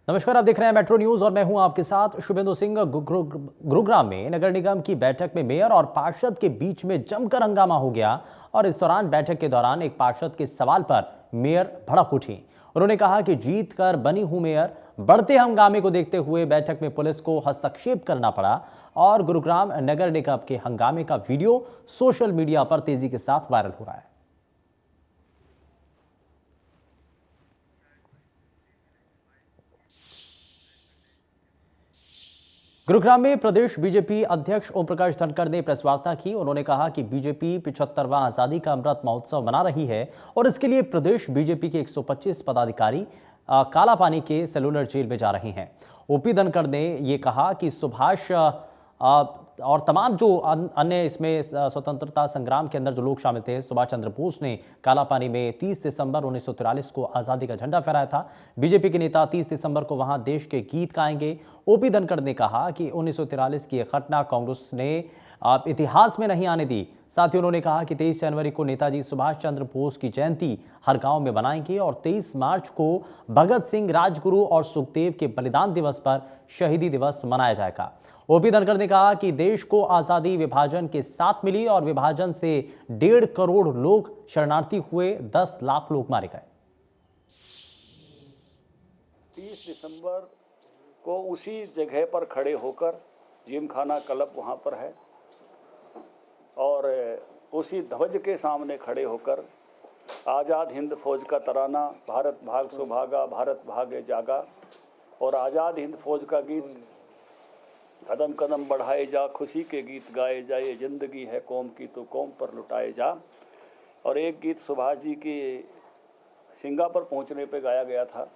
नमस्कार, आप देख रहे हैं मेट्रो न्यूज और मैं हूं आपके साथ शुभेंदु सिंह। गुरुग्राम में नगर निगम की बैठक में मेयर और पार्षद के बीच में जमकर हंगामा हो गया और इस दौरान बैठक के दौरान एक पार्षद के सवाल पर मेयर भड़क उठी। उन्होंने कहा कि जीत कर बनी हूं मेयर। बढ़ते हंगामे को देखते हुए बैठक में पुलिस को हस्तक्षेप करना पड़ा और गुरुग्राम नगर निगम के हंगामे का वीडियो सोशल मीडिया पर तेजी के साथ वायरल हो रहा है। गुरुग्राम में प्रदेश बीजेपी अध्यक्ष ओम प्रकाश धनखड़ ने प्रेस वार्ता की। उन्होंने कहा कि बीजेपी 75वां आजादी का अमृत महोत्सव मना रही है और इसके लिए प्रदेश बीजेपी के 125 पदाधिकारी कालापानी के सेलुलर जेल में जा रहे हैं। ओपी धनखड़ ने ये कहा कि सुभाष और तमाम जो अन्य इसमें स्वतंत्रता संग्राम के अंदर जो लोग शामिल थे, सुभाष चंद्र बोस ने कालापानी में 30 दिसंबर 1943 को आज़ादी का झंडा फहराया था। बीजेपी के नेता 30 दिसंबर को वहां देश के गीत गाएंगे। ओपी धनखड़ ने कहा कि 1943 की यह घटना कांग्रेस ने इतिहास में नहीं आने दी। साथ ही उन्होंने कहा कि 23 जनवरी को नेताजी सुभाष चंद्र बोस की जयंती हर गांव में बनाएंगे और 23 मार्च को भगत सिंह, राजगुरु और सुखदेव के बलिदान दिवस पर शहीदी दिवस मनाया जाएगा। ओपी धनखड़ ने कहा कि देश को आजादी विभाजन के साथ मिली और विभाजन से 1.5 करोड़ लोग शरणार्थी हुए, 10 लाख लोग मारे गए। 30 दिसंबर को उसी जगह पर खड़े होकर, जिमखाना क्लब वहाँ पर है, और उसी ध्वज के सामने खड़े होकर आज़ाद हिंद फौज का तराना, भारत भाग सुभागा भारत भागे जागा, और आज़ाद हिंद फौज का गीत कदम कदम बढ़ाए जा, खुशी के गीत गाए जा, ये जिंदगी है कौम की तो कौम पर लुटाए जा। और एक गीत सुभाष जी की सिंगापुर पहुंचने पे गाया गया था,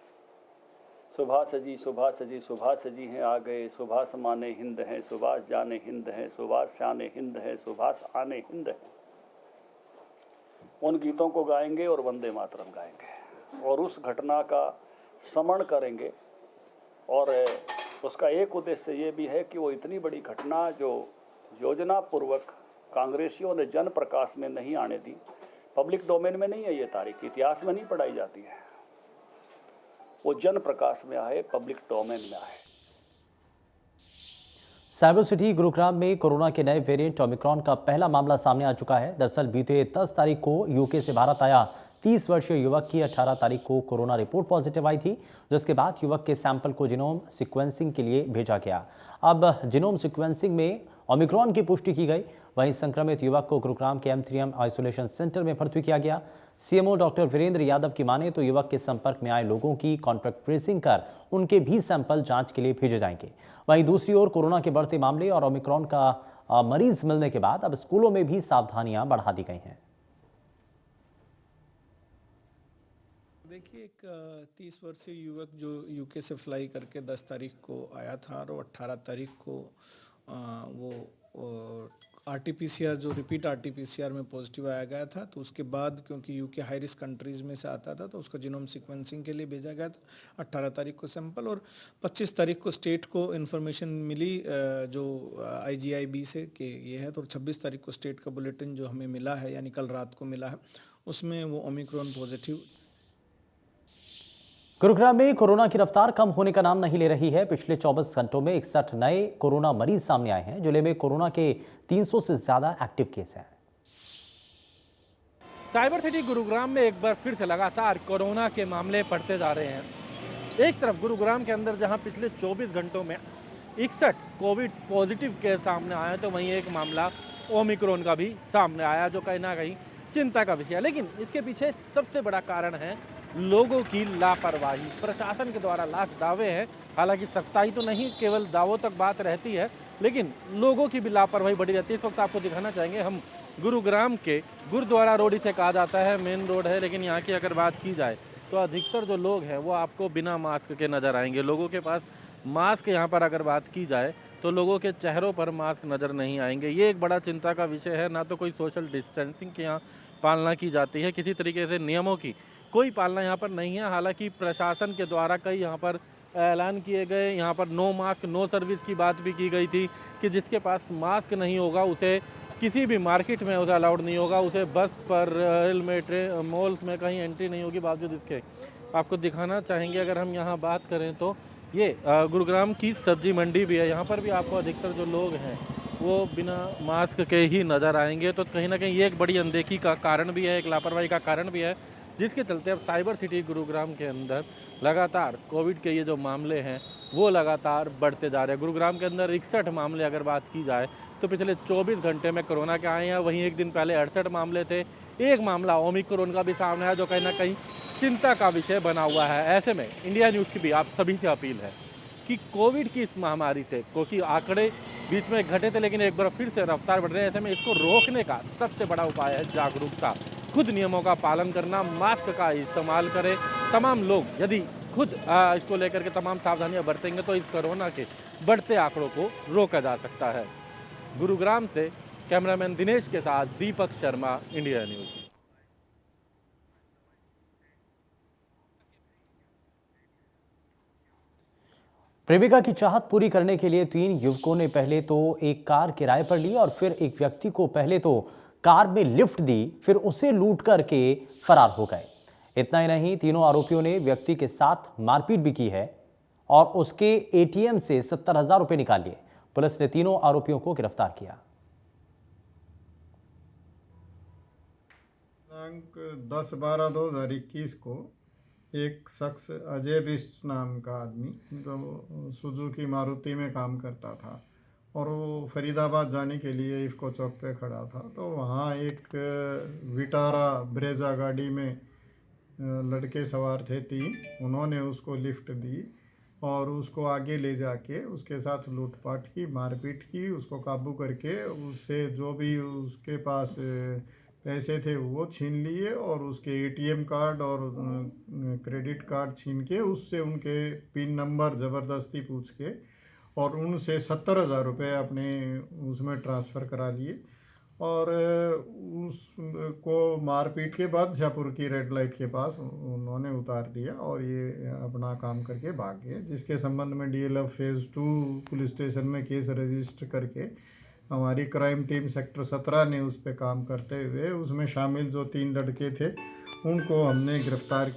सुभाष जी सुभाष जी सुभाष जी हैं आ गए, सुभाष माने हिंद हैं, सुभाष जाने हिंद हैं, सुभाष शाने हिंद है, सुभाष आने हिंद है। उन गीतों को गाएंगे और वंदे मातरम गाएंगे और उस घटना का स्मरण करेंगे। और उसका एक उद्देश्य ये भी है कि वो इतनी बड़ी घटना जो योजना पूर्वक कांग्रेसियों ने जन प्रकाश में नहीं आने दी, पब्लिक डोमेन में नहीं है, ये तारीख इतिहास में नहीं पढ़ाई जाती है, वो जन प्रकाश में आए, पब्लिक डोमेन में आए। साइबर सिटी गुरुग्राम में कोरोना के नए वेरिएंट ओमिक्रॉन का पहला मामला सामने आ चुका है। दरअसल बीते 10 तारीख को यूके से भारत आया 30 वर्षीय युवक की 18 तारीख को कोरोना रिपोर्ट पॉजिटिव आई थी, जिसके बाद युवक के सैंपल को जीनोम सीक्वेंसिंग के लिए भेजा गया। अब जीनोम सीक्वेंसिंग में ओमिक्रॉन की पुष्टि की गई। वहीं संक्रमित युवक को गुरुग्राम के M3M आइसोलेशन सेंटर में भर्ती किया गया। सीएमओ डॉक्टर वीरेंद्र यादव की माने तो युवक के संपर्क में आए लोगों की कॉन्टैक्ट ट्रेसिंग कर उनके भी सैंपल जांच के लिए भेजे जाएंगे। वहीं दूसरी ओर कोरोना के बढ़ते मामले और ओमिक्रॉन का मरीज मिलने के बाद अब स्कूलों में भी सावधानियां बढ़ा दी गई हैं। देखिए, एक 30 वर्षीय युवक जो यूके से फ्लाई करके 10 तारीख को आया था और 18 तारीख को वो RT-PCR जो रिपीट RT-PCR में पॉजिटिव आया गया था, तो उसके बाद क्योंकि यूके हाई रिस्क कंट्रीज़ में से आता था तो उसका जीनोम सीक्वेंसिंग के लिए भेजा गया था 18 तारीख को सैंपल, और 25 तारीख को स्टेट को इन्फॉर्मेशन मिली जो IGIB से कि ये है, तो 26 तारीख को स्टेट का बुलेटिन जो हमें मिला है, यानी कल रात को मिला है, उसमें वो ओमिक्रॉन पॉजिटिव। गुरुग्राम में कोरोना की रफ्तार कम होने का नाम नहीं ले रही है। पिछले 24 घंटों में 61 नए कोरोना मरीज सामने आए हैं। जिले में कोरोना के 300 से ज्यादा एक्टिव केस हैं। साइबर सिटी गुरुग्राम में एक बार फिर से लगातार कोरोना के मामले बढ़ते जा रहे हैं। एक तरफ गुरुग्राम के अंदर जहां पिछले 24 घंटों में 61 कोविड पॉजिटिव केस सामने आए, तो वहीं एक मामला ओमिक्रॉन का भी सामने आया, जो कहीं ना कहीं चिंता का विषय है। लेकिन इसके पीछे सबसे बड़ा कारण है लोगों की लापरवाही। प्रशासन के द्वारा लाख दावे हैं, हालांकि सख्ताई तो नहीं, केवल दावों तक बात रहती है, लेकिन लोगों की भी लापरवाही बड़ी रहती है। इस वक्त आपको दिखाना चाहेंगे हम गुरुग्राम के गुरुद्वारा रोड इसे कहा जाता है, मेन रोड है, लेकिन यहाँ की अगर बात की जाए तो अधिकतर जो लोग हैं वो आपको बिना मास्क के नज़र आएंगे। लोगों के पास मास्क यहाँ पर अगर बात की जाए तो लोगों के चेहरों पर मास्क नज़र नहीं आएंगे। ये एक बड़ा चिंता का विषय है। ना तो कोई सोशल डिस्टेंसिंग की यहाँ पालना की जाती है, किसी तरीके से नियमों की कोई पालना यहाँ पर नहीं है। हालांकि प्रशासन के द्वारा कई यहाँ पर ऐलान किए गए, यहाँ पर नो मास्क नो सर्विस की बात भी की गई थी कि जिसके पास मास्क नहीं होगा उसे किसी भी मार्केट में उसे अलाउड नहीं होगा, उसे बस पर, रेल में, मॉल्स में कहीं एंट्री नहीं होगी। बावजूद इसके आपको दिखाना चाहेंगे, अगर हम यहाँ बात करें तो ये गुरुग्राम की सब्जी मंडी भी है। यहाँ पर भी आपको अधिकतर जो लोग हैं वो बिना मास्क के ही नज़र आएंगे। तो कहीं ना कहीं ये एक बड़ी अनदेखी का कारण भी है, एक लापरवाही का कारण भी है, जिसके चलते अब साइबर सिटी गुरुग्राम के अंदर लगातार कोविड के ये जो मामले हैं वो लगातार बढ़ते जा रहे हैं। गुरुग्राम के अंदर 61 मामले अगर बात की जाए तो पिछले 24 घंटे में कोरोना के आए हैं। वहीं एक दिन पहले 68 मामले थे। एक मामला ओमिक्रॉन का भी सामने है, जो कहीं ना कहीं चिंता का विषय बना हुआ है। ऐसे में इंडिया न्यूज़ की भी आप सभी से अपील है कि कोविड की इस महामारी से, क्योंकि आंकड़े बीच में घटे थे लेकिन एक बार फिर से रफ्तार बढ़ रहे हैं, ऐसे में इसको रोकने का सबसे बड़ा उपाय है जागरूकता। खुद नियमों का पालन करना, मास्क का इस्तेमाल करें। तमाम लोग यदि खुद इसको लेकर के तमाम सावधानियां बरतेंगे तो इस कोरोना के बढ़ते आंकड़ों को रोका जा सकता है। गुरुग्राम से कैमरामैन दिनेश के साथ दीपक शर्मा, इंडिया न्यूज़। प्रेमिका की चाहत पूरी करने के लिए 3 युवकों ने पहले तो एक कार किराए पर ली और फिर एक व्यक्ति को पहले तो कार में लिफ्ट दी, फिर उसे लूट करके फरार हो गए। इतना ही नहीं, तीनों आरोपियों ने व्यक्ति के साथ मारपीट भी की है और उसके एटीएम से 70,000 रुपए निकाल लिए। पुलिस ने तीनों आरोपियों को गिरफ्तार किया। दिनांक 10/12/2021 को एक शख्स अजय बिष्ट नाम का आदमी, जो सुजुकी मारुति में काम करता था और वो फरीदाबाद जाने के लिए इफ़को चौक पे खड़ा था, तो वहाँ एक विटारा ब्रेजा गाड़ी में लड़के सवार थे 3। उन्होंने उसको लिफ्ट दी और उसको आगे ले जाके उसके साथ लूटपाट की, मारपीट की, उसको काबू करके उससे जो भी उसके पास पैसे थे वो छीन लिए और उसके एटीएम कार्ड और क्रेडिट कार्ड छीन के उससे उनके पिन नंबर ज़बरदस्ती पूछ के और उनसे 70,000 रुपये अपने उसमें ट्रांसफ़र करा लिए और उसको मारपीट के बाद शाहपुर की रेड लाइट के पास उन्होंने उतार दिया और ये अपना काम करके भाग गए, जिसके संबंध में DLF फेज़ 2 पुलिस स्टेशन में केस रजिस्टर करके हमारी क्राइम टीम सेक्टर 17 ने उस पर काम करते हुए उसमें शामिल जो 3 लड़के थे उनको हमने गिरफ्तार।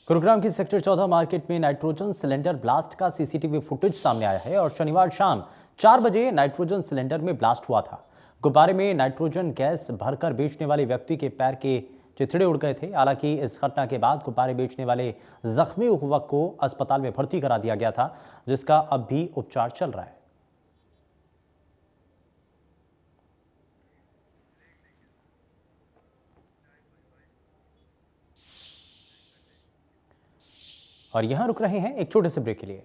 गुरुग्राम की सेक्टर 14 मार्केट में नाइट्रोजन सिलेंडर ब्लास्ट का सीसीटीवी फुटेज सामने आया है और शनिवार शाम 4 बजे नाइट्रोजन सिलेंडर में ब्लास्ट हुआ था। गुब्बारे में नाइट्रोजन गैस भरकर बेचने वाले व्यक्ति के पैर के चिथड़े उड़ गए थे। हालांकि इस घटना के बाद गुब्बारे बेचने वाले जख्मी युवक को अस्पताल में भर्ती करा दिया गया था, जिसका अब भी उपचार चल रहा है। और यहां रुक रहे हैं एक छोटे से ब्रेक के लिए।